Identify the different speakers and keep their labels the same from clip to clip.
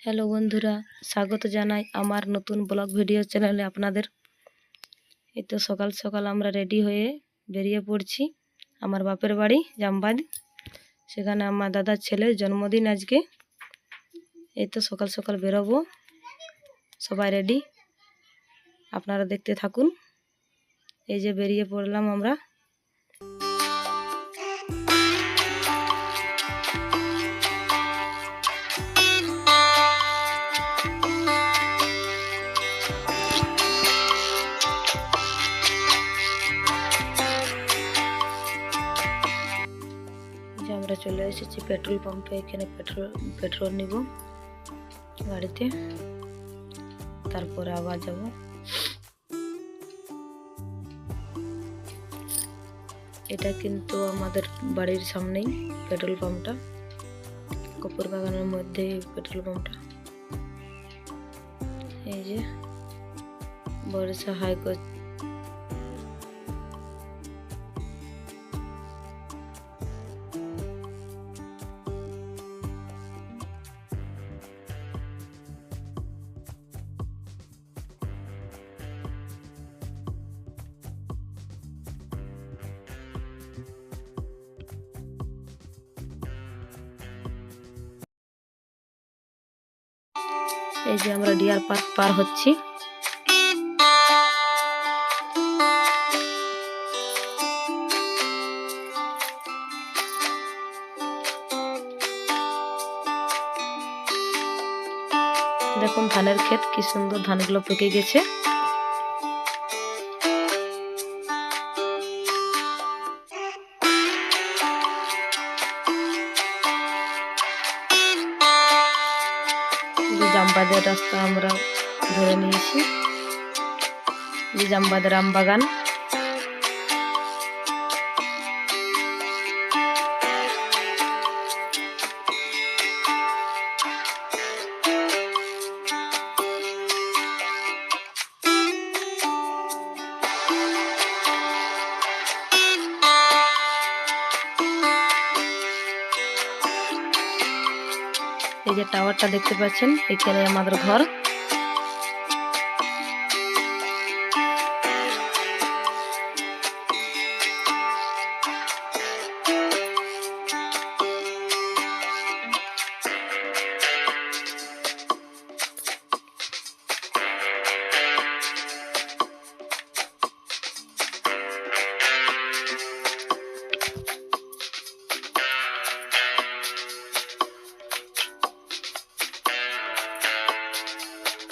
Speaker 1: Hello বন্ধুরা, স্বাগত জানাই আমার নতুন ব্লগ ভিডিও চ্যানেলে আপনাদের। এই তো সকাল সকাল আমরা রেডি হয়ে বেরিয়ে পড়ছি আমার বাপের বাড়ি জামবাদ। সেখানে আমার দাদার ছেলের জন্মদিন আজকে। এই তো সকাল সকাল বেরোবো, সবাই রেডি, আপনারা দেখতে থাকুন। এই যে বেরিয়ে পড়লাম আমরা। আমরা চলে এসেছি পেট্রোল পাম্পে। এখানে পেট্রোল নিব গাড়িতে, তারপরে আবার যাব। এটা কিন্তু আমাদের বাড়ির সামনেই পেট্রোল পাম্পটা, কপুর বাগানের মধ্যে পেট্রোল পাম্পটা। এই যে বর্ষা হাইকোর্ট। এই যে আমরা ডিয়ার পার্ক পার হচ্ছি। দেখুন ধানের ক্ষেত, কি সুন্দর ধানগুলো পেকে গেছে। জামবাদের রাস্তা আমরা ধরে নিয়েছি। যে জামবাদের আম বাগান। এই যে টাওয়ারটা দেখতে পাচ্ছেন, এখানে আমাদের ঘর।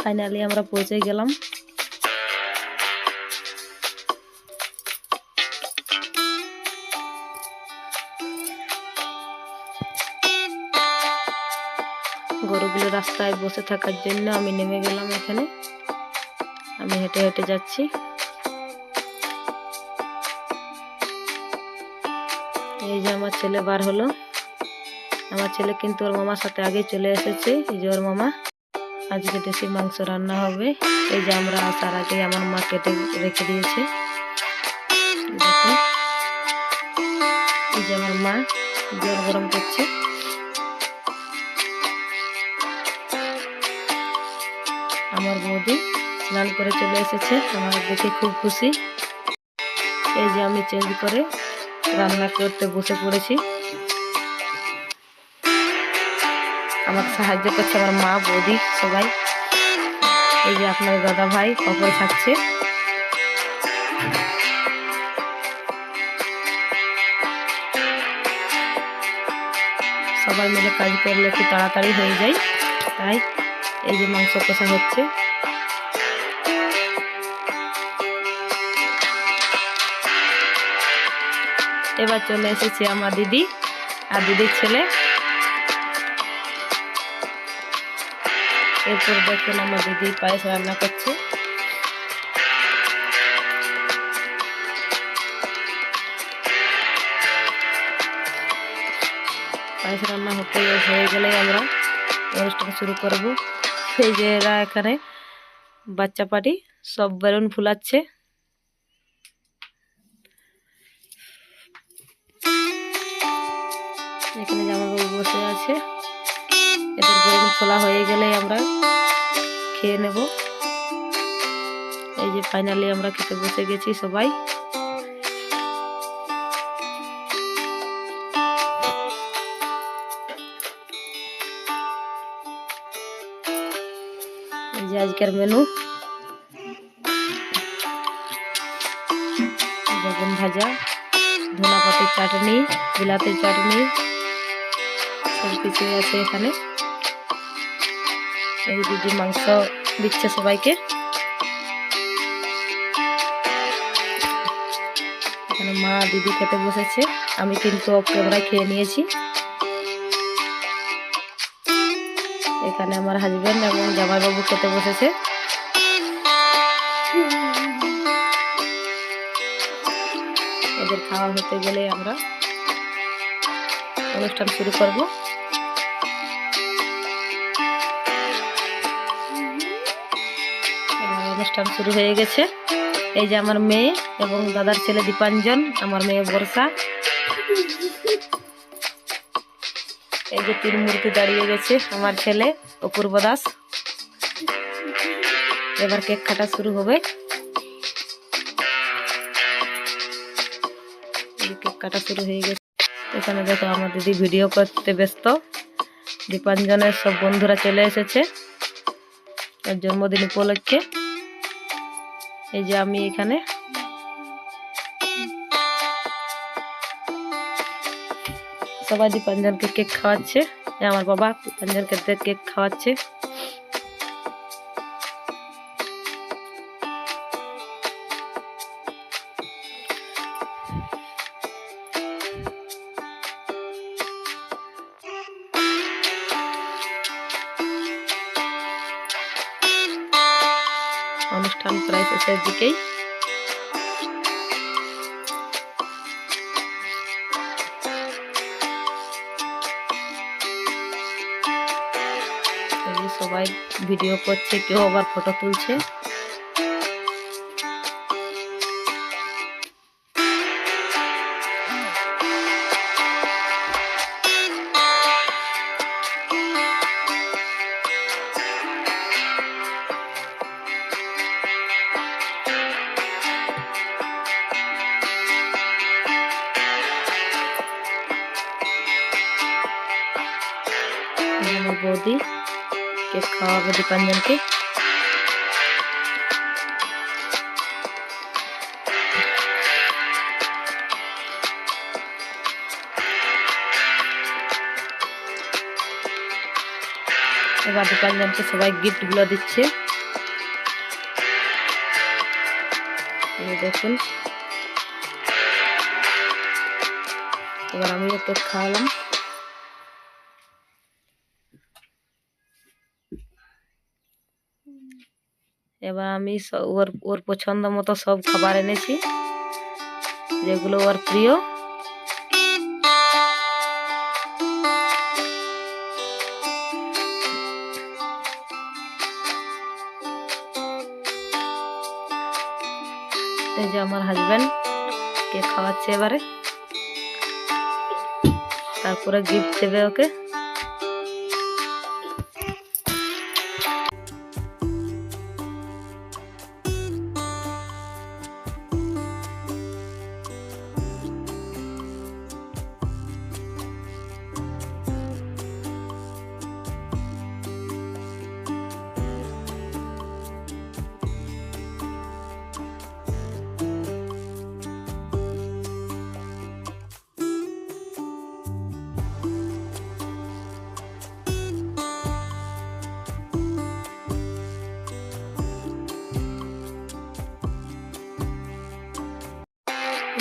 Speaker 1: ফাইনালি আমরা পৌঁছে গেলাম। গরুগুলো রাস্তায় বসে থাকার জন্য আমি নেমে গেলাম এখানে। আমি হেঁটে হেঁটে যাচ্ছি। এই যে আমার ছেলে বার হলো। আমার ছেলে কিন্তু ওর মামার সাথে আগে চলে এসেছে। এই যে ওর মামা, আজকে দেশি মাংস রান্না হবে। এই যে আমরা আসার আগে আমার মা কেটে রেখে দিয়েছে। দেখুন, এই যে আমার মা জল গরম করছে। আমার বৌদি স্নান করে চলে এসেছে, আমার দেখে খুব খুশি। এই যে আমি চেঞ্জ করে রান্না করতে বসে পড়েছি। আমাকে সাহায্য করছে আমার মা, বৌদি, সবাই। এই যে আপনার দাদা ভাই পাপড় থাকছে। সবাই মিলে কাজ করলে একটু তাড়াতাড়ি হয়ে যায়, তাই এই যে মাংস কষা হচ্ছে। এবার চলে এসেছে আমার দিদি আর দিদির ছেলে। এরপর দেখুন আমার দিদি পায়েস রান্না করছে। পায়েস রান্না হয়ে গেলে আমরা অনুষ্ঠান শুরু করব। সেই যে এরা এখানে বাচ্চা পার্টি সব বেলুন ফুলাচ্ছে। এখানে জামাইবাবু বসে আছে। এদের বেগুন ফোলা হয়ে গেলে আমরা খেয়ে নেব। এই যে ফাইনালি আমরা খেতে বসে গেছি সবাই। এই যে আজকের মেনু, বেগুন ভাজা, ধনা পাতির চাটনি, বিলাতির চাটনি, সব কিছু আছে এখানে। এই দিদি মাংস দিচ্ছে সবাইকে। এখানে মা দিদি খেতে বসেছে, আমি কিন্তু অফ ক্যামেরায় খেয়ে নিয়েছি। এখানে আমার হাজবেন্ড এবং জামাইবাবু খেতে বসেছে। এদের খাওয়া হতে গেলে আমরা অনুষ্ঠান শুরু করব। অনুষ্ঠান শুরু হয়ে গেছে। এই যে আমার মেয়ে এবং দাদার ছেলে দীপাঞ্জন, আমার মেয়ে বর্ষা। এই যে 3 মূর্তি দাঁড়িয়ে গেছে, আমার ছেলে অপূর্ব দাস। এবার কেক কাটা শুরু হবে। কেক কাটা শুরু হয়ে গেছে। এখানে দেখো আমার দিদি ভিডিও করতে ব্যস্ত। দীপাঞ্জনের সব বন্ধুরা চলে এসেছে ওর জন্মদিন উপলক্ষে। এই যে আমি এখানে সবাই দীপাঞ্জনকে কেক খাওয়াচ্ছে। আমার বাবা দীপাঞ্জনকে কেক খাওয়াচ্ছে। অনুষ্ঠান প্রায় শেষের দিকেই। সবাই ভিডিও করছে, কেউ আবার ফটো তুলছে। আমার বৌদি কেক খাওয়াবে দীপাঞ্জনকে। এবার দীপাঞ্জনকে সবাই গিফট গুলো দিচ্ছে। দেখুন, এবার আমিও কেক খাওয়ালাম। এবার আমি ওর পছন্দ মতো সব খাবার এনেছি, যেগুলো ওর প্রিয়। এই যে আমার হাজবেন্ড কেক খাওয়াচ্ছে এবারে, তারপরে গিফট দেবে ওকে।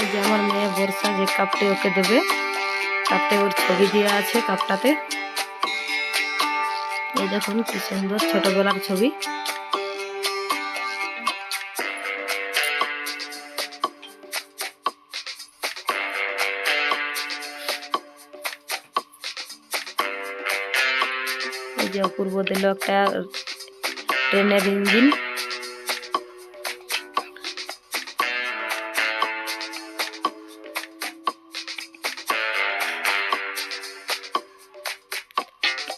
Speaker 1: এই যে আমার মেয়ে বর্ষা যে কাপটি ওকে দেবে, তাতে ওর ছবি দেওয়া আছে কাপটাতে। এই দেখুন কি সুন্দর ছোটবেলার ছবি। এই যে অপূর্ব দিল একটা ট্রেনের ইঞ্জিন।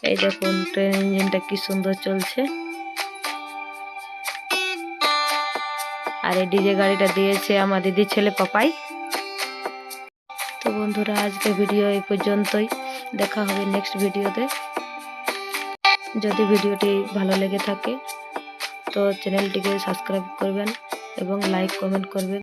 Speaker 1: এই দেখুন ট্রেন ইঞ্জিনটা কি সুন্দর চলছে। আর এই ডিজে গাড়িটা দিয়েছে আমার দিদির ছেলে পাপাই। তো বন্ধুরা আজকে ভিডিও এই পর্যন্তই, দেখা হবে নেক্সট ভিডিওতে। যদি ভিডিওটি ভালো লেগে থাকে তো চ্যানেলটিকে সাবস্ক্রাইব করবেন এবং লাইক কমেন্ট করবেন।